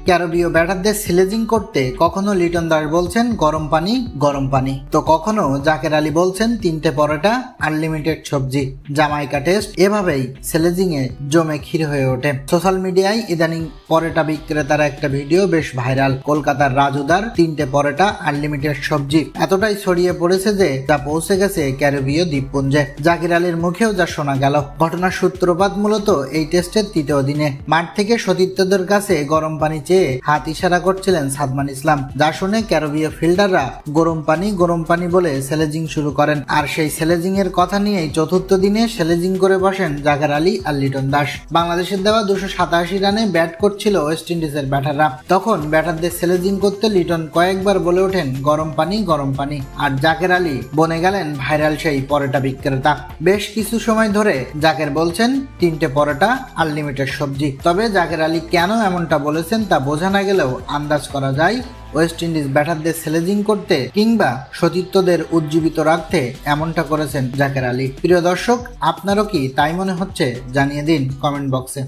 ক্যারিবীয় ব্যাটারদের স্লেজিং করতে কখনো লিটন দাস বলছেন গরম পানি, তো কখনো জাকের আলী বলছেন 3টে পরোটা আনলিমিটেড সবজি। জামাইকা টেস্ট এভাবেই স্লেজিং এ জমে ক্ষীর হয়ে ওঠে। সোশ্যাল মিডিয়ায় ইদানিং পরোটা বিক্রেতার একটা ভিডিও বেশ ভাইরাল। কলকাতার রাজুদার 3টে পরোটা আনলিমিটেড সবজি এতটাই ছড়িয়ে পড়েছে যে তা পৌঁছে গেছে ক্যারিবীয় দ্বীপপুঞ্জে। জাকির আলীর মুখেও যা শোনা গেল। ঘটনার সূত্রপাত মূলত এই টেস্টের 3য় দিনে মাঠ থেকে সতীর্থদের কাছে গরম পানি চেয়ে হাত ইশারা করছিলেন সাদমান ইসলাম, যা শুনে ক্যারিবীয় ফিল্ডাররা গরম পানি বলে স্লেজিং শুরু করেন। আর সেই স্লেজিং এর কথা নিয়েই 4র্থ দিনে স্লেজিং করে বসেন জাকের আলী আর লিটন দাস। বাংলাদেশের দেওয়া 287 রানে ব্যাট করছিল ওয়েস্ট ইন্ডিজের ব্যাটাররা। তখন ব্যাটারদের স্লেজিং করতে লিটন কয়েকবার বলে ওঠেন গরম পানি, আর জাকের আলী বনে গেলেন ভাইরাল সেই পরোটা বিক্রেতা। বেশ কিছু সময় ধরে জাকের বলছেন 3টে পরোটা আনলিমিটেড সবজি। তবে জাকের আলী কেন এমনটা বলেছেন তা বোঝা না গেলেও আন্দাজ করা যায় ওয়েস্ট ইন্ডিজ ব্যাটারদের স্লেজিং করতে কিংবা সতীর্থদের উজ্জীবিত রাখতে এমনটা করেছেন জাকের আলী। প্রিয় দর্শক, আপনারও কি তাই মনে হচ্ছে? জানিয়ে দিন কমেন্ট বক্সে।